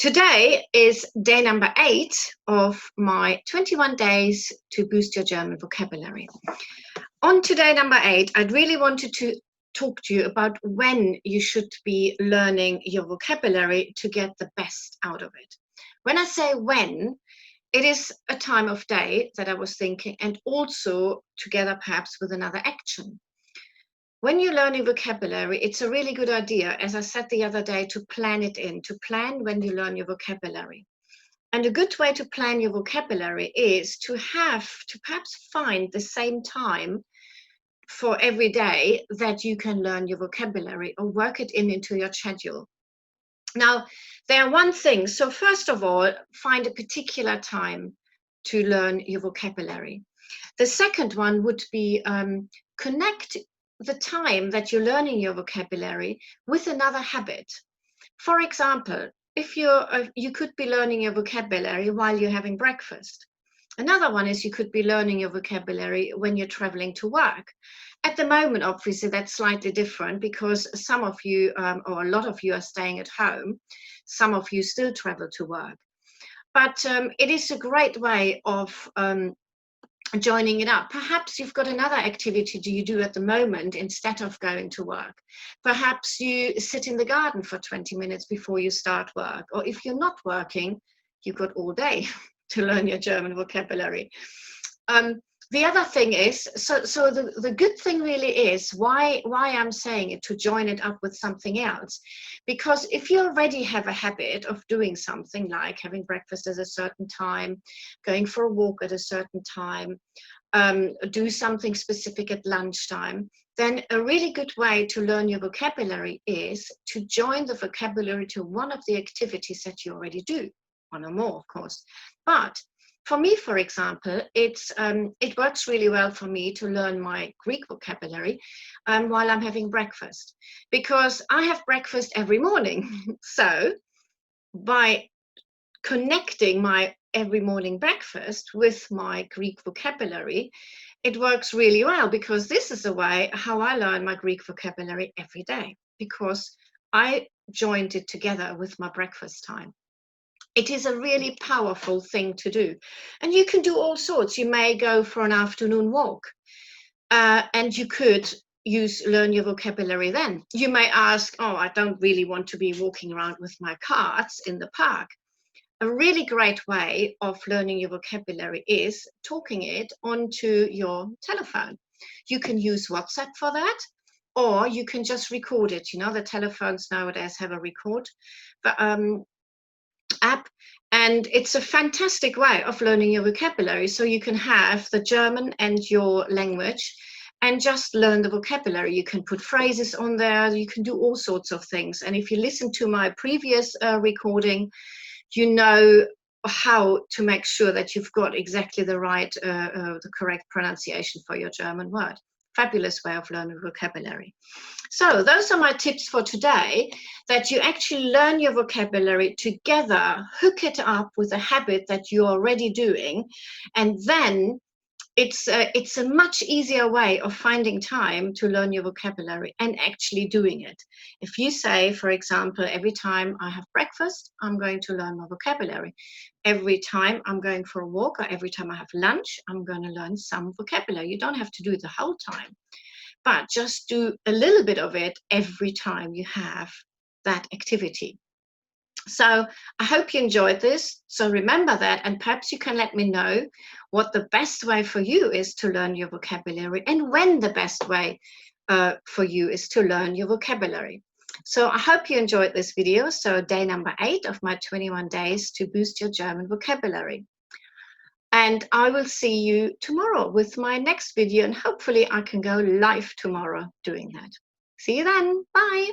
Today is day number 8 of my 21 days to boost your German vocabulary. On today number 8, I'd really wanted to talk to you about when you should be learning your vocabulary to get the best out of it. When I say when, it is a time of day that I was thinking, and also together perhaps with another action. When you learn your vocabulary, it's a really good idea, as I said the other day, to plan it in, to plan when you learn your vocabulary. And a good way to plan your vocabulary is to perhaps find the same time for every day that you can learn your vocabulary, or work it into your schedule. Now, there are one thing. So first of all, find a particular time to learn your vocabulary. The second one would be connect the time that you're learning your vocabulary with another habit. For example, if you could be learning your vocabulary while you're having breakfast. Another one is you could be learning your vocabulary when you're traveling to work. At the moment, obviously, that's slightly different because some of you, or a lot of you, are staying at home. Some of you still travel to work. But it is a great way of joining it up. Perhaps you've got another activity you do at the moment instead of going to work. Perhaps you sit in the garden for 20 minutes before you start work. Or if you're not working, you've got all day to learn your German vocabulary. The other thing is, so the good thing really is why I'm saying it, to join it up with something else. Because if you already have a habit of doing something like having breakfast at a certain time, going for a walk at a certain time, do something specific at lunchtime, then a really good way to learn your vocabulary is to join the vocabulary to one of the activities that you already do, one or more, of course. But for me, for example, it works really well for me to learn my Greek vocabulary while I'm having breakfast, because I have breakfast every morning. So by connecting my every morning breakfast with my Greek vocabulary, it works really well, because this is the way how I learn my Greek vocabulary every day, because I joined it together with my breakfast time. It is a really powerful thing to do. And you can do all sorts. You may go for an afternoon walk, and you could learn your vocabulary then. You may ask, oh, I don't really want to be walking around with my cards in the park. A really great way of learning your vocabulary is talking it onto your telephone. You can use WhatsApp for that, or you can just record it. You know, the telephones nowadays have a record app, and it's a fantastic way of learning your vocabulary. So you can have the German and your language and just learn the vocabulary. You can put phrases on there, you can do all sorts of things. And if you listen to my previous recording, you know how to make sure that you've got exactly the correct pronunciation for your German word. Fabulous way of learning vocabulary. So those are my tips for today, that you actually learn your vocabulary together, hook it up with a habit that you're already doing, and then it's a much easier way of finding time to learn your vocabulary and actually doing it. If you say, for example, every time I have breakfast, I'm going to learn my vocabulary. Every time I'm going for a walk, or every time I have lunch, I'm going to learn some vocabulary. You don't have to do it the whole time, but just do a little bit of it every time you have that activity. So I hope you enjoyed this. So remember that, and perhaps you can let me know what the best way for you is to learn your vocabulary, and when the best way for you is to learn your vocabulary. So I hope you enjoyed this video. So day number 8 of my 21 days to boost your German vocabulary. And I will see you tomorrow with my next video, and hopefully I can go live tomorrow doing that. See you then. Bye.